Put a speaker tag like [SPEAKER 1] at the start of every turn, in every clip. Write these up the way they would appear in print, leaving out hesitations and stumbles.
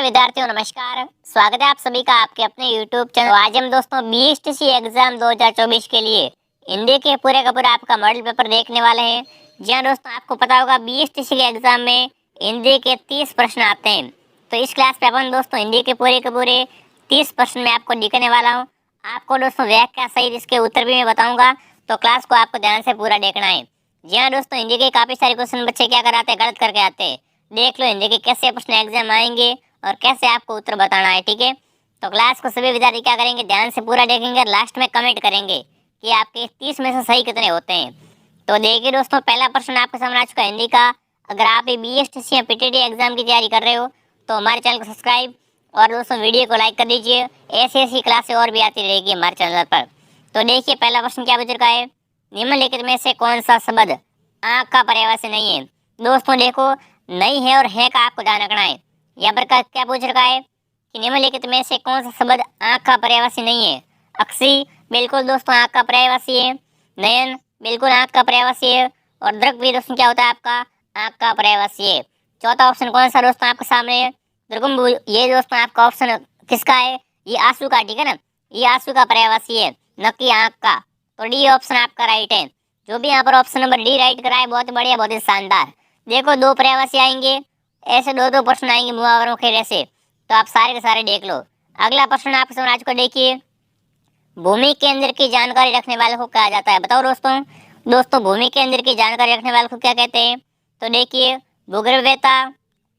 [SPEAKER 1] प्यारे विद्यार्थियों नमस्कार। स्वागत है आप सभी का आपके अपने YouTube चैनल। आज हम दोस्तों बीएसटीसी एग्जाम 2024 के लिए हिंदी के पूरे का पूरा आपका मॉडल पेपर देखने वाले हैं। जी हाँ दोस्तों, आपको पता होगा बीएसटीसी के एग्जाम में हिंदी के 30 प्रश्न आते हैं। तो इस क्लास पे अपन दोस्तों हिंदी के पूरे 30 प्रश्न में आपको दिखाने वाला हूँ। आपको दोस्तों व्याख्या सहित इसके उत्तर भी मैं बताऊंगा, तो क्लास को आपको ध्यान से पूरा देखना है। जी हाँ दोस्तों, हिंदी के काफी सारे क्वेश्चन बच्चे क्या कराते हैं, गलत करके आते हैं। देख लो हिंदी के कैसे प्रश्न एग्जाम आएंगे और कैसे आपको उत्तर बताना है, ठीक है। तो क्लास को सभी विद्यार्थी क्या करेंगे, ध्यान से पूरा देखेंगे और लास्ट में कमेंट करेंगे कि आपके 30 में से सही कितने होते हैं। तो देखिए दोस्तों, पहला प्रश्न आपके सामने आ चुका है हिंदी का। अगर आप ये बीएसटीसी या पीटीटी एग्जाम की तैयारी कर रहे हो तो हमारे चैनल को सब्सक्राइब और दोस्तों वीडियो को लाइक कर दीजिए। ऐसी क्लासें और भी आती रहेगी हमारे चैनल पर। तो देखिए पहला प्रश्न क्या बच रखा है, निम्नलिखित में से कौन सा शब्द आँख का पर्यायवाची नहीं है। दोस्तों देखो, नहीं है और है का आपको ध्यान रखना है। यहाँ पर क्या पूछ रखा है कि निम्नलिखित में से कौन सा शब्द आँख का पर्यायवाची नहीं है। अक्षी बिल्कुल दोस्तों आँख का पर्यायवाची है। नयन बिल्कुल आँख का पर्यायवाची है। और दृक भी दोस्तों क्या होता है आपका आँख का पर्यायवाची है। चौथा ऑप्शन कौन सा दोस्तों आपके सामने है, दुर्गम। ये दोस्तों आपका ऑप्शन किसका है, ये आंसू का, ठीक है ना। ये आंसू का पर्यायवाची है, न कि आँख का। तो डी ऑप्शन आपका राइट है। जो भी यहाँ पर ऑप्शन नंबर डी राइट कराए, बहुत बढ़िया, बहुत ही शानदार। देखो दो पर्यायवाची आएंगे, ऐसे दो प्रश्न आएंगे मुहावरों के जैसे, तो आप सारे के सारे देख लो। अगला प्रश्न आपके सामने आज को देखिए, भूमि के अंदर की जानकारी रखने वाले को कहा जाता है। बताओ दोस्तों भूमि के अंदर की जानकारी रखने वाले को क्या कहते हैं। तो देखिए, भूगर्भवेत्ता,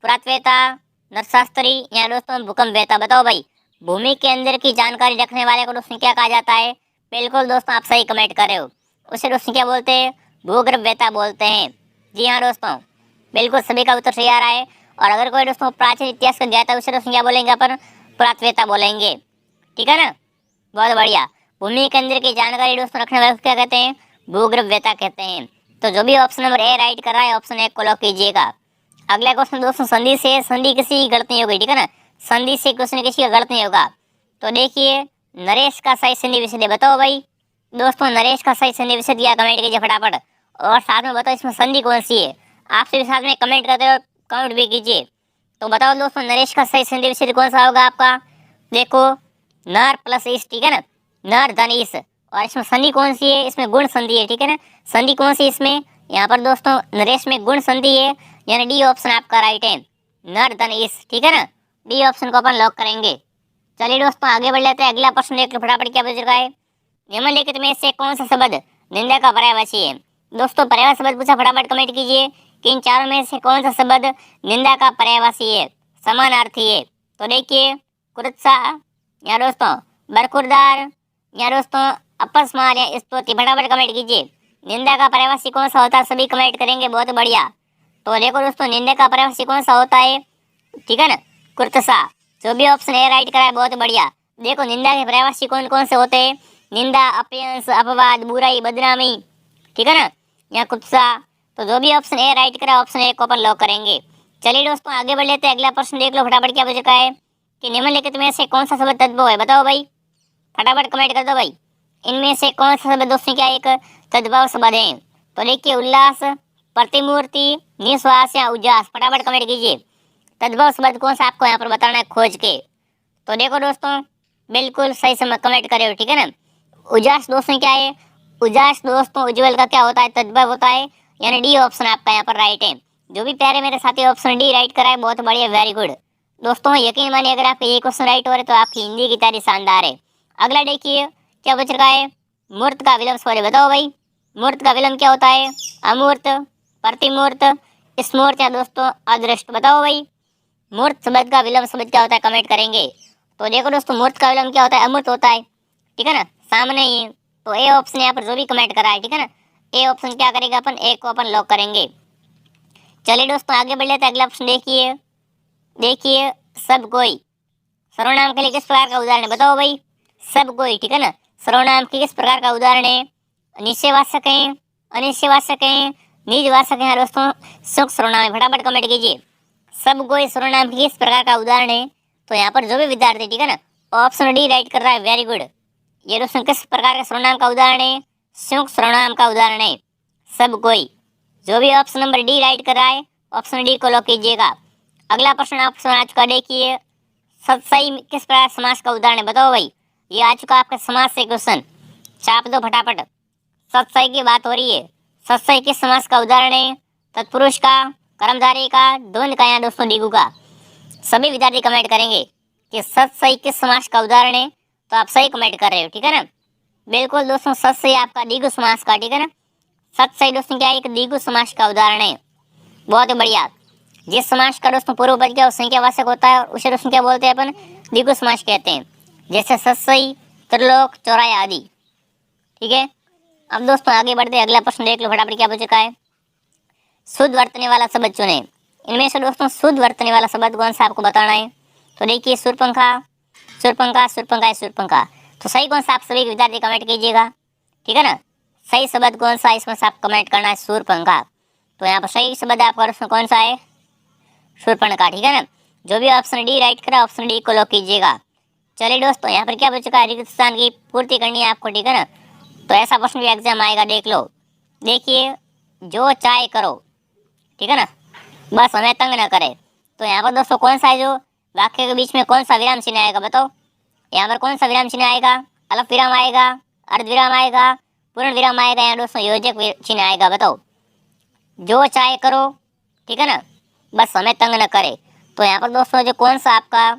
[SPEAKER 1] पुरातत्ववेत्ता, नरशास्त्री या दोस्तों भूकंपवेत्ता। बताओ भाई, भूमि के अंदर की जानकारी रखने वाले को दोस्तों क्या कहा जाता है। बिल्कुल दोस्तों आप सही कमेंट कर रहे हो, उसे दोस्तों क्या बोलते हैं, भूगर्भवेत्ता बोलते हैं। जी हाँ दोस्तों, बिल्कुल सभी का उत्तर सही आ रहा है। और अगर कोई दोस्तों प्राचीन इतिहास का ज्ञाता है उसे दोस्तों क्या बोलेंगे अपन, पुरातत्ववेत्ता बोलेंगे, ठीक है ना। बहुत बढ़िया। भूमि के अंदर की जानकारी दोस्तों रखने वाले को क्या कहते हैं, भूगर्भवेत्ता कहते हैं। तो जो भी ऑप्शन नंबर ए राइट कर रहा है, ऑप्शन 1 को लॉक कीजिएगा। अगला क्वेश्चन दोस्तों, संधि से संधि किसी की गलत नहीं होगी, ठीक है ना। संधि से क्वेश्चन किसी का गलत नहीं होगा। तो देखिए, नरेश का सही संधि विच्छेद बताओ भाई। दोस्तों नरेश का सही संधि विच्छेद दिया, कमेंट कीजिए फटाफट। और साथ में बताओ इसमें संधि कौन सी है। आपसे भी साथ में कमेंट करते हो, कमेंट भी कीजिए। तो बताओ दोस्तों नरेश का सही संधि विच्छेद कौन सा होगा आपका। देखो, नर प्लस ईस, ठीक है ना, नर धन ईस। और इसमें संधि कौन सी है, इसमें गुण संधि है, ठीक है ना। संधि कौन सी इसमें, यहाँ पर दोस्तों नरेश में गुण संधि है, यानी डी ऑप्शन आपका राइट है, नर धन ईस, ठीक है ना। डी ऑप्शन को अपन लॉक करेंगे। चलिए दोस्तों आगे बढ़ लेते हैं। अगला प्रश्न देख लो फटाफट, क्या बच रहा है, निम्नलिखित में से कौन सा शब्द निंदा का पर्यायवाची है। दोस्तों पर्यायवाची शब्द पूछा, फटाफट कमेंट कीजिए कि इन चारों में से कौन सा शब्द निंदा का पर्यायवाची है, समानार्थी है। तो देखिए, कुत्सा या दोस्तों बरखुरदार या दोस्तों अपस्मार या स्तुति। फटाफट कमेंट कीजिए, निंदा का पर्यायवाची कौन सा होता है, सभी कमेंट करेंगे, बहुत बढ़िया। तो देखो दोस्तों, निंदा का पर्यायवाची कौन सा होता है, ठीक है ना, कुर्तसा। जो भी ऑप्शन ए राइट करा है, बहुत बढ़िया। देखो निंदा के पर्यायवाची कौन कौन से होते हैं, निंदा, अपयंश, अपवाद, बुराई, बदनामी, ठीक है ना, या कुत्सा। तो जो भी ऑप्शन ए राइट करा, ऑप्शन ए को अपन लॉक करेंगे। चलिए दोस्तों आगे बढ़ लेते हैं। अगला प्रश्न देख लो फटाफट, क्या बच रहा है कि निम्नलिखित में से कौन सा शब्द तद्भव है। बताओ भाई, फटाफट कमेंट कर दो भाई, इनमें से कौन सा शब्द दोस्तों क्या एक तद्भव शब्द है। तो देखिए, उल्लास, प्रतिमूर्ति, निश्वास या उजास। फटाफट कमेंट कीजिए, तद्भव शब्द कौन सा आपको यहाँ पर बताना है खोज के। तो देखो दोस्तों, बिल्कुल सही समय कमेंट करे हो, ठीक है ना। उजास दोस्तों क्या है, उजास दोस्तों उज्जवल का क्या होता है, तद्भव होता है, यानी डी ऑप्शन आपका यहाँ पर राइट है। जो भी प्यारे मेरे साथी ऑप्शन डी राइट कराए, बहुत बढ़िया, वेरी गुड। दोस्तों यकीन मानिए, अगर आपके ये क्वेश्चन राइट हो रहे तो आपकी हिंदी की तैयारी शानदार है। अगला देखिए क्या बच रहा है, मूर्त का विलंब सॉरी। बताओ भाई, मूर्त का विलंब क्या होता है, अमूर्त, प्रतिमूर्त, स्मूर्त या दोस्तों अदृष्ट। बताओ भाई, मूर्त शब्द का विलंब शब्द क्या होता है, कमेंट करेंगे। तो देखो दोस्तों, मूर्त का विलंब क्या होता है, अमूर्त होता है, ठीक है ना, सामने ही। तो ए ऑप्शन यहाँ पर जो भी कमेंट करा है, ठीक है ना, ए ऑप्शन क्या करेगा अपन, ए को अपन लॉक करेंगे। चलिए दोस्तों आगे बढ़ लेते हैं। अगला ऑप्शन देखिए, सब कोई सर्वनाम के लिए किस प्रकार का उदाहरण है। बताओ भाई, सब कोई, ठीक है ना, सर्वनाम की किस प्रकार का उदाहरण है, निश्चयवाचक है, अनिश्चयवाचक है, निजवाचक है दोस्तों, सुख सर्वनाम है। फटाफट कमेंट कीजिए, सब कोई सर्वनाम की किस प्रकार का उदाहरण है। तो यहाँ पर जो भी विद्यार्थी, ठीक है ना, ऑप्शन डी राइट कर रहा है, वेरी गुड। ये दोस्तों किस प्रकार के सर्वनाम का उदाहरण है, संयुक्त सर्वनाम का उदाहरण है, सब कोई। जो भी ऑप्शन नंबर डी राइट कर रहा है, ऑप्शन डी को लॉक कीजिएगा। अगला प्रश्न आप आज का देखिए, सतसई किस प्रकार समास का उदाहरण है बताओ भाई। ये आ चुका आपका समास से क्वेश्चन, छाप दो फटाफट। सतसई की बात हो रही है। सतसई किस समास का उदाहरण है? तत्पुरुष का, कर्मधारय का, द्वंद्व का या दोस्तों द्विगु का। सभी विद्यार्थी कमेंट करेंगे कि सतसई किस समास का उदाहरण है, तो आप सही कमेंट कर रहे हो, ठीक है ना। बिल्कुल दोस्तों, सतसई आपका द्विगु समास का, ठीक है ना। सतसई दोस्तों क्या है? एक द्विगु समास का उदाहरण है। बहुत ही बढ़िया। जिस समास का दोस्तों पूर्व पद क्या संख्यावाचक होता है उसे दोस्तों क्या बोलते हैं? अपन द्विगु समास कहते हैं, जैसे सतसई, त्रिलोक, चौराया आदि, ठीक है। अब दोस्तों आगे बढ़ते, अगला प्रश्न देख लो फटाफट क्या पूछ चुका है। शुद्ध वर्तने वाला शब्द चुने। इनमें से दोस्तों शुद्ध वर्तने वाला शब्द कौन सा आपको बताना है? तो देखिए, शूरपंखा, शूरपंखा, शूरपंखा, शूरपंखा। तो सही कौन सा आप सभी विद्यार्थी कमेंट कीजिएगा, ठीक है ना। सही शब्द कौन सा इसमें से आप कमेंट करना है? शूरपंखा। तो यहाँ पर सही शब्द आपका दोस्तों कौन सा है? शूरपणखा, ठीक है ना। जो भी ऑप्शन डी राइट करा, ऑप्शन डी को लॉक कीजिएगा। चलिए दोस्तों, यहाँ पर क्या बच चुका है? रिक्त स्थान की पूर्ति करनी है आपको, ठीक है ना। तो ऐसा प्रश्न भी एग्जाम आएगा, देख लो। देखिए, जो चाहे करो, ठीक है ना, बस हमें तंग ना करे। तो यहाँ पर दोस्तों कौन सा है? जो वाक्य के बीच में कौन सा विराम चिन्ह आएगा बताओ। यहाँ पर कौन सा विराम चिन्ह आएगा? अल्प विराम आएगा, अर्ध विराम आएगा, पूर्ण विराम आएगा या दोस्तों योजक चिन्ह आएगा बताओ। जो चाहे करो, ठीक है ना, बस हमें तंग न करे। तो यहाँ पर दोस्तों जो कौन सा आपका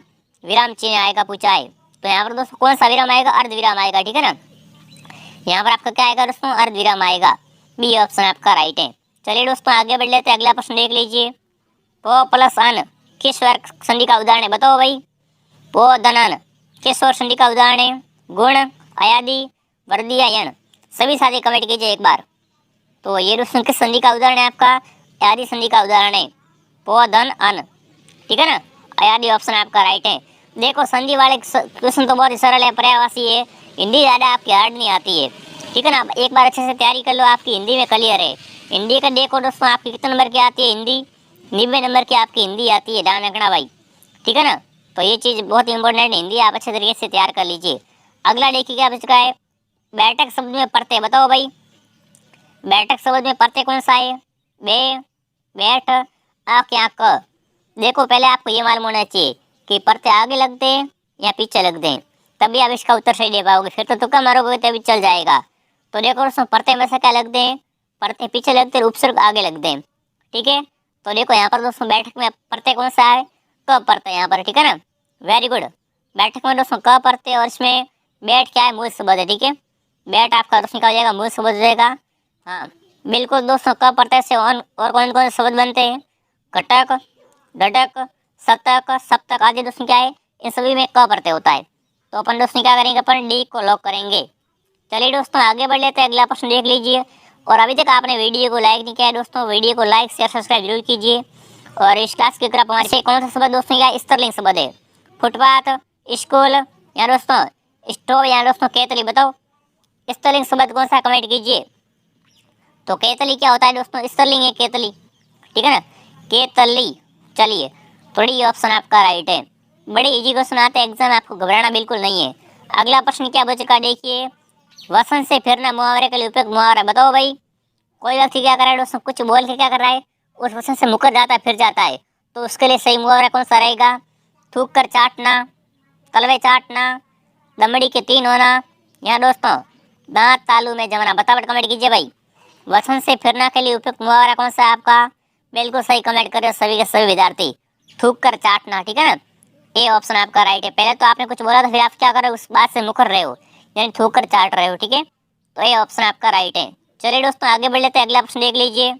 [SPEAKER 1] विराम चिन्ह आएगा पूछा है, तो यहाँ पर दोस्तों कौन सा विराम आएगा? अर्ध विराम आएगा, ठीक है ना। यहाँ पर आपका क्या आएगा दोस्तों? अर्ध विराम आएगा। बी ऑप्शन आपका राइट है। चलिए दोस्तों आगे बढ़ लेते हैं, अगला प्रश्न देख लीजिए। पो प्लस अन किस स्वर संधि का उदाहरण है बताओ भाई। पो धन अन किस स्वर संधि का उदाहरण है? गुण, अयादि, वर्दी या यण। सभी साथी कमेंट कीजिए एक बार। तो ये दोस्तों किस संधि का उदाहरण है? आपका अयादि संधि का उदाहरण है, पो धन अन, ठीक है ना। अयादि ऑप्शन आपका राइट है। देखो, संधि वाले क्वेश्चन तो बहुत ही सरल है, पर्यायवाची है। हिंदी ज़्यादा आपकी हार्ड नहीं आती है, ठीक है ना। एक बार अच्छे से तैयारी कर लो, आपकी हिंदी में क्लियर है। हिंदी का देखो दोस्तों, आपकी कितने नंबर की आती है हिंदी? 90 नंबर की आपकी हिंदी आती है, ध्यान रखना भाई, ठीक है ना। तो ये चीज़ बहुत इंपॉर्टेंट है, हिंदी आप अच्छे तरीके से तैयार कर लीजिए। अगला देखिए क्या बच रहा है। बैठक शब्द में पढ़ते बताओ भाई। बैठक शब्द में पढ़ते कौन सा है? बे, बैठ, आँख या क। देखो, पहले आपको ये मालूम होना चाहिए कि पढ़ते आगे लगते हैं या पीछे लगते हैं, तभी आप इसका उत्तर सही दे पाओगे। फिर तो तुक्का मारोगे तभी चल जाएगा। तो देखो दोस्तों, पढ़ते में से क्या लगते हैं? पढ़ते पीछे लगते हैं, उपसर्ग आगे लगते हैं, ठीक है। तो देखो यहाँ पर दोस्तों बैठक में पढ़ते कौन सा है? क पढ़ते हैं यहाँ पर, ठीक है ना। Very good. बैठक में दोस्तों क पढ़ते हैं और इसमें बैठ क्या है? मूल शब्द है, ठीक है। बैठ आपका दोस्तों क्या हो जाएगा? मूल शब्द हो जाएगा। हाँ बिल्कुल दोस्तों, क पढ़ते से और कौन कौन से शब्द बनते हैं? घटक, डटक, शतक, सप्तक आदि दोस्तों क्या है? इन सभी में क प्रत्यय होता है। तो अपन दोस्तों क्या करेंगे? अपन डी को लॉक करेंगे। चलिए दोस्तों आगे बढ़ लेते हैं, अगला प्रश्न देख लीजिए। और अभी तक आपने वीडियो को लाइक नहीं किया है दोस्तों, वीडियो को लाइक शेयर सब्सक्राइब जरूर कीजिए। और इस क्लास की तरफ हमारे से कौन सा शब्द दोस्तों क्या स्त्रीलिंग शब्द है? फुटपाथ, स्कूल या दोस्तों स्टोव या दोस्तों केतली। बताओ स्त्रीलिंग शब्द कौन सा? कमेंट कीजिए। तो केतली क्या होता है दोस्तों? स्त्रीलिंग है केतली, ठीक है ना, केतली। चलिए, थोड़ी ऑप्शन आपका राइट है। बड़े इजी क्वेश्चन आते हैं एग्जाम, आपको घबराना बिल्कुल नहीं है। अगला प्रश्न क्या बच का देखिए। वसंत से फिरना मुहावरे के लिए उपयुक्त मुहावरा बताओ भाई। कोई व्यक्ति क्या कर रहा है दोस्तों? कुछ बोल के क्या कर रहा है? उस वसंत से मुकर जाता है, फिर जाता है। तो उसके लिए सही मुहावरा कौन सा रहेगा? थूक कर चाटना, तलवे चाटना, दमड़ी के तीन होना या दोस्तों दांत तालू में जमना। बतावट कमेंट कीजिए भाई। वसंत से फिरना के लिए उपयुक्त मुहावरा कौन सा है आपका? बिल्कुल सही कमेंट करें सभी के सभी विद्यार्थी। थूक कर चाटना, ठीक है ना। ए ऑप्शन आपका राइट है। पहले तो आपने कुछ बोला था, फिर आप क्या कर रहे हो? उस बात से मुकर रहे हो, यानी थूक कर चाट रहे हो, ठीक है। तो ए ऑप्शन आपका राइट है। चलिए दोस्तों आगे बढ़ लेते हैं, अगला प्रश्न देख लीजिए।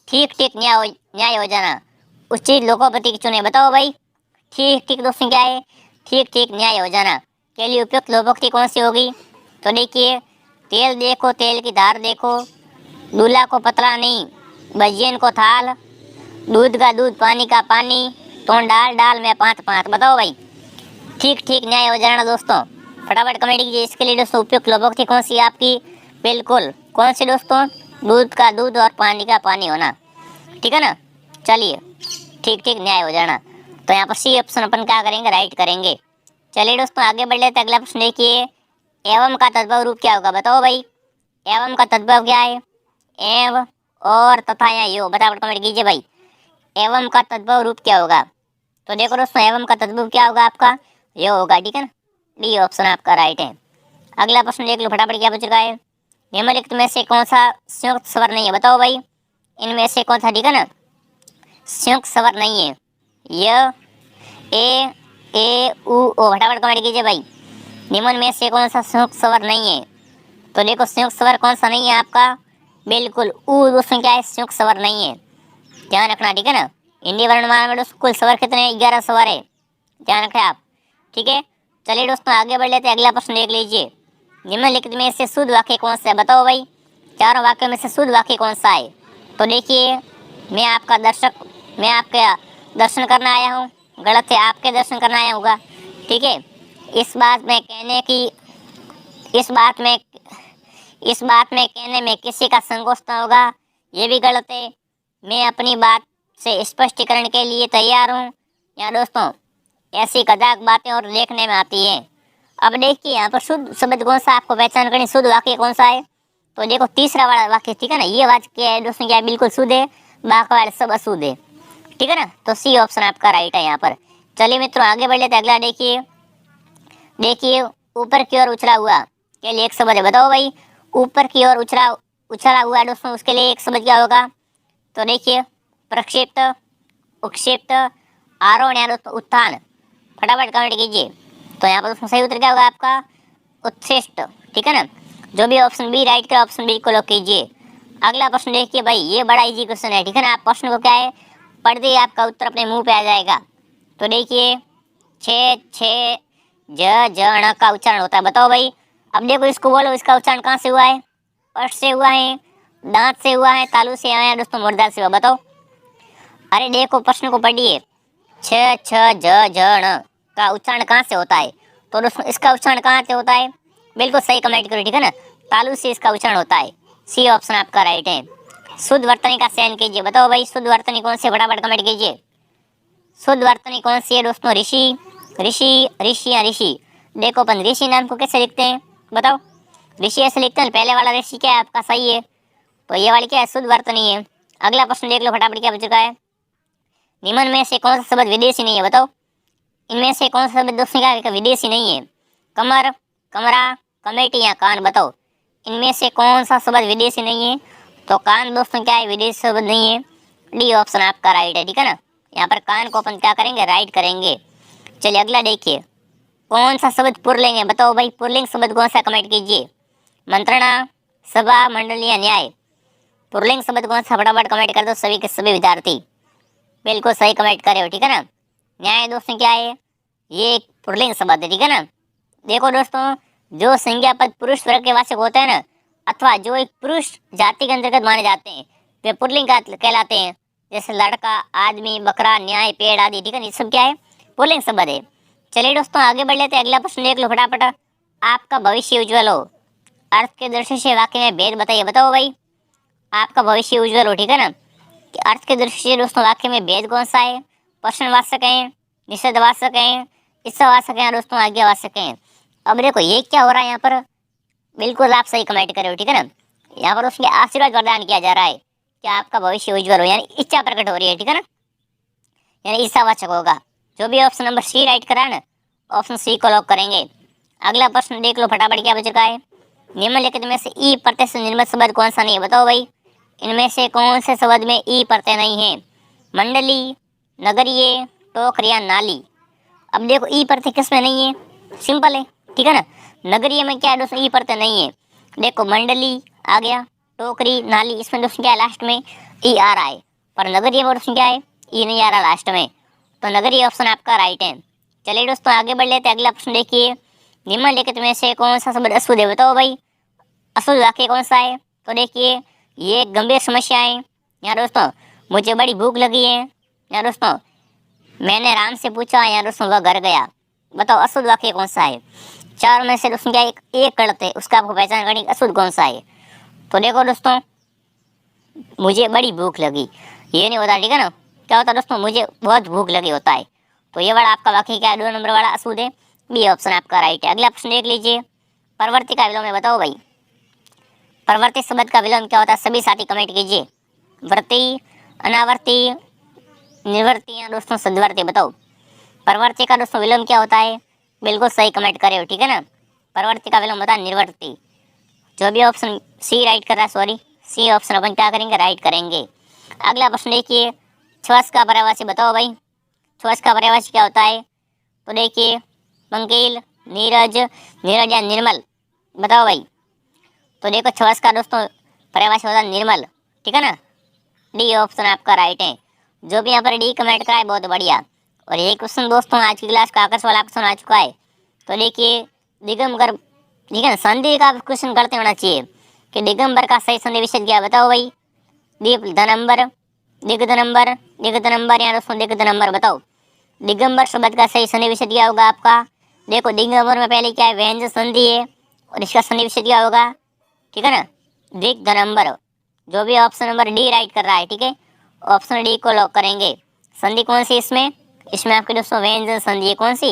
[SPEAKER 1] ठीक ठीक न्याय योजना उचित लोकोपति की चुने बताओ भाई। ठीक ठीक दोस्तों क्या है? ठीक ठीक न्याय योजना के लिए उपयुक्त लोकोक्ति कौन सी होगी? तो देखिए, तेल देखो तेल की धार देखो, दूल्हा को पतला नहीं बजियन को थाल, दूध का दूध पानी का पानी, तो डाल डाल में पाँच पाँच। बताओ भाई ठीक ठीक न्याय योजना दोस्तों, फटाफट कमेंट कीजिए। इसके लिए दोस्तों उपयुक्त लोकोक्ति कौन सी है आपकी? बिल्कुल कौन सी दोस्तों? दूध का दूध और पानी का पानी होना, ठीक है ना। चलिए, ठीक ठीक न्याय योजना। तो यहाँ पर सी ऑप्शन अपन क्या करेंगे? राइट करेंगे। चलिए दोस्तों आगे बढ़ लेते हैं, अगला प्रश्न देखिए। एवं का तद्भव रूप क्या होगा बताओ भाई। एवं का तद्भव क्या है? एव, और, तथा या यो। बताओ कमेंट कीजिए भाई। एवं का तद्भव रूप क्या होगा? तो देखो दोस्तों एवं का तद्भव क्या होगा आपका, ये होगा, ठीक है ना, डी ऑप्शन आपका राइट है। अगला प्रश्न देख लो फटाफट क्या पूछ रहा है, निम्नलिखित में से कौन सा संयुक्त स्वर नहीं है, बताओ भाई इनमें से कौन सा, ठीक है ना, संयुक्त स्वर नहीं है। य, ए उ ओ, फटाफट कमेंट कीजिए भाई, निम्न में से कौन सा संयुक्त स्वर नहीं है। तो देखो संयुक्त स्वर कौन सा नहीं है आपका, बिल्कुल उ दोस्तों क्या है, संयुक्त स्वर नहीं है, ध्यान रखना, ठीक है ना। हिंदी वर्णमाला में दोस्तों कुल स्वर कितने हैं, 11 स्वर है, ध्यान रखें आप, ठीक है। चलिए दोस्तों आगे बढ़ लेते हैं, अगला प्रश्न देख लीजिए, निम्नलिखित में से शुद्ध वाक्य कौन सा है, बताओ भाई चारों वाक्यों में से शुद्ध वाक्य कौन सा है। तो देखिए मैं आपका दर्शक, मैं आपके दर्शन करने आया हूँ, गलत है, आपके दर्शन करने आया होगा, ठीक है। इस बात में कहने की, इस बात में कहने में किसी का संकोच न होगा, ये भी गलत है। मैं अपनी बात से स्पष्टीकरण के लिए तैयार हूँ। या दोस्तों ऐसी कदाक बातें और देखने में आती है। अब देखिए यहाँ पर शुद्ध शब्द कौन सा आपको पहचान करनी, शुद्ध वाक्य कौन सा है। तो देखो तीसरा वाला वाक्य, ठीक है ना, ये वाक्य है दोस्तों क्या है, बिल्कुल शुद्ध है, बाकी वाले सब अशुद्ध है, ठीक है ना। तो सी ऑप्शन आपका राइट है यहाँ पर। चलिए मित्रों आगे बढ़ लेते, अगला देखिए, देखिए ऊपर की ओर उछला हुआ के लिए एक शब्द है, बताओ भाई ऊपर की ओर उछला हुआ दोस्तों, उसके लिए एक शब्द क्या होगा। तो देखिए प्रक्षेप्त, उक्षेप्त, आरोहण या दोस्तों उत्थान, फटाफट कमेंट कीजिए। तो यहाँ पर दोस्तों सही उत्तर क्या होगा आपका, उत्कृष्ट, ठीक है ना। जो भी ऑप्शन बी राइट का ऑप्शन बी को लॉक कीजिए। अगला प्रश्न देखिए भाई, ये बड़ा इजी क्वेश्चन है, ठीक है ना। आप प्रश्न को क्या है पढ़ते ही आपका उत्तर अपने मुंह पे आ जाएगा। तो देखिए छे छे ज का उच्चारण होता है, बताओ भाई। अब देखो इसको बोलो, इसका उच्चारण कहाँ से हुआ है, पट से हुआ है, दांत से हुआ है, तालू से आया दोस्तों, मुर्दार से हुआ, बताओ। अरे देखो प्रश्न को पढ़िए, छ छ ज का उच्चारण कहाँ से होता है। तो दोस्तों इसका उच्चारण कहाँ से होता है, बिल्कुल सही कमेंट करो, ठीक है ना, तालू से इसका उच्चारण होता है। सी ऑप्शन आपका राइट है। शुद्ध वर्तनी का चयन कीजिए, बताओ भाई शुद्ध वर्तनी कौन सी, फटाफट कमेंट कीजिए। शुद्ध वर्तनी कौन सी है दोस्तों, ऋषि, ऋषि, ऋषि या ऋषि। देखो अपन ऋषि नाम को कैसे लिखते हैं, बताओ। ऋषि ऐसे लिखते हैं, पहले वाला ऋषि क्या है आपका, सही है, तो ये वाली क्या है, शुद्ध वर्तनी है। अगला प्रश्न देख लो फटाफट क्या बच चुका है, निम्न में से कौन सा शब्द विदेशी नहीं है, बताओ। इनमें से कौन सा शब्द दोस्तों क्या है, विदेशी नहीं है। कमर, कमरा, कमेटी या कान, बताओ इनमें से कौन सा शब्द विदेशी नहीं है। तो कान दोस्तों क्या है, विदेशी शब्द नहीं है, डी ऑप्शन आपका राइट है, ठीक है ना। यहाँ पर कान को अपन क्या करेंगे, राइट करेंगे। चलिए अगला देखिए, कौन सा शब्द पुरलिंग है, बताओ भाई पुरलिंग शब्द कौन सा, कमेंट कीजिए। मंत्रणा, सभा, मंडल या न्याय, पुरलिंग शब्द कौन सा, फटाफट कमेंट कर दो सभी के सभी विद्यार्थी, बिल्कुल सही कमेंट करे हो, ठीक है ना। न्याय दोस्तों क्या है, ये एक पुरलिंग शब्द है, ठीक है ना। देखो दोस्तों जो संज्ञा पद पुरुष वर्ग के वाचक होते हैं ना, अथवा जो एक पुरुष जाति के अंतर्गत माने जाते हैं, वे पुरलिंग कहलाते हैं। जैसे लड़का, आदमी, बकरा, न्याय, पेड़ आदि, ठीक है, ये सब क्या है, पुरलिंग शब्द है। चलिए दोस्तों आगे बढ़ लेते हैं, अगला प्रश्न देख लो फटाफट, आपका भविष्य उज्जवल हो, अर्थ के दृष्टि से वाक्य में भेद बताइए, बताओ भाई आपका भविष्य उज्जवल हो, ठीक है ना, कि अर्थ के दृष्टि से दोस्तों वाक्य में भेद कौन सा है। प्रश्नवाचक है, निषेधवाचक है, ईसावाचक है दोस्तों, आज्ञावाचक है। अब देखो ये क्या हो रहा है यहाँ पर, बिल्कुल आप सही कमेंट करो, ठीक है ना। यहाँ पर उसके आशीर्वाद वरदान किया जा रहा है कि आपका भविष्य उज्जवल हो, यानी इच्छा प्रकट हो रही है, ठीक है ना, यानी ईसावाचक होगा। जो भी ऑप्शन नंबर सी राइट करा ना, ऑप्शन सी को लॉक करेंगे। अगला प्रश्न देख लो फटाफट क्या बच चुका है, निम्नलिखित में से ई प्रत्यय से निर्मित शब्द कौन सा नहीं है, बताओ भाई इनमें से कौन से शब्द में ई प्रत्यय नहीं है। मंडली, नगरीय, टोकरिया, नाली। अब देखो ई प्रत्यय किस में नहीं है, सिंपल है, ठीक है ना। नगरीय में क्या है दोस्तों, ई प्रत्यय नहीं है। देखो मंडली आ गया, टोकरी, नाली, इसमें दोस्तों क्या है, लास्ट में ई आ रहा है, पर नगरीय में दोस्तों क्या है, ई नहीं आ रहा लास्ट में, तो नगरीय ऑप्शन आपका राइट है। चलिए दोस्तों आगे बढ़ लेते हैं, अगला प्रश्न देखिए, निम्नलिखित में से कौन सा शब्द अशुद्ध है, बताओ भाई अशुद्ध वाक्य कौन सा है। तो देखिए ये एक गंभीर समस्या है। यहाँ दोस्तों मुझे बड़ी भूख लगी है, यहाँ दोस्तों मैंने राम से पूछा, यहाँ दोस्तों वह घर गया, बताओ अशुद्ध वाक्य कौन सा है। चार में से दोस्तों क्या एक गलत है, उसका आपको पहचान करनी अशुद्ध कौन सा है। तो देखो दोस्तों मुझे बड़ी भूख लगी, ये नहीं होता, ठीक है ना, क्या होता है दोस्तों, मुझे बहुत भूख लगी होता है। तो ये वाला आपका वाक्य क्या है, 2 नंबर वाला अशुद्ध है, बी ऑप्शन आपका राइट है। अगला प्रश्न देख लीजिए, प्रवृत्ति का विलोम है, बताओ भाई प्रवृत्ति शब्द का विलोम क्या होता है, सभी साथी कमेंट कीजिए। वृत्ति, अनावर्ती, निवृत्ति या दोस्तों सद्वर्ती, बताओ प्रवृत्ति का दोस्तों विलोम क्या होता है? बिल्कुल सही कमेंट करे हो, ठीक है ना। प्रवृत्ति का विलोम होता है निर्वर्ती। जो भी ऑप्शन सी राइट कर रहा है, सॉरी सी ऑप्शन अपन क्या करेंगे, राइट करेंगे। अगला प्रश्न देखिए, छ्वस का पर्यायवाची बताओ भाई। छ्वस का पर्यायवाची क्या होता है? तो देखिए पंकील, नीरज, नीरज या निर्मल, बताओ भाई। तो देखो छ्वस का दोस्तों पर्यायवाची होता है निर्मल, ठीक है ना। डी ऑप्शन आपका राइट है। जो भी यहाँ पर डी कमेंट करा है बहुत बढ़िया। और ये क्वेश्चन दोस्तों आज की क्लास का आकर्षण वाला क्वेश्चन आ चुका है। तो देखिए दिगंबर, ठीक है ना, संधि का क्वेश्चन करते होना चाहिए कि दिगंबर का सही संधि विच्छेद क्या है, बताओ भाई। दीप धनंबर, दिग्ध नंबर, दिग्ध नंबर या दोस्तों दिग्ध नंबर, बताओ। दिगंबर शब्द का सही संधि विच्छेद क्या होगा आपका? देखो दिगंबर में पहले क्या है, व्यंजन संधि है और इसका संधि विच्छेद क्या होगा, ठीक है ना, दिग्ध नंबर। जो भी ऑप्शन नंबर डी राइट कर रहा है, ठीक है, ऑप्शन डी को लॉक करेंगे। संधि कौन सी इसमें? इसमें आपके दोस्तों व्यंजन संधि है। कौन सी?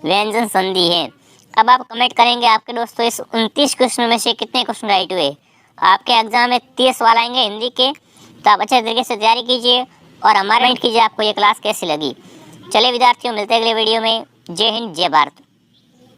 [SPEAKER 1] व्यंजन संधि है। अब आप कमेंट करेंगे आपके दोस्तों इस 29 क्वेश्चन में से कितने क्वेश्चन राइट हुए। आपके एग्जाम में 30 सवाल आएंगे हिंदी के, तो आप अच्छे तरीके से तैयारी कीजिए और हमारे कमेंट कीजिए आपको ये क्लास कैसी लगी। चलिए विद्यार्थियों, मिलते हैं अगले वीडियो में। जय हिंद, जय भारत।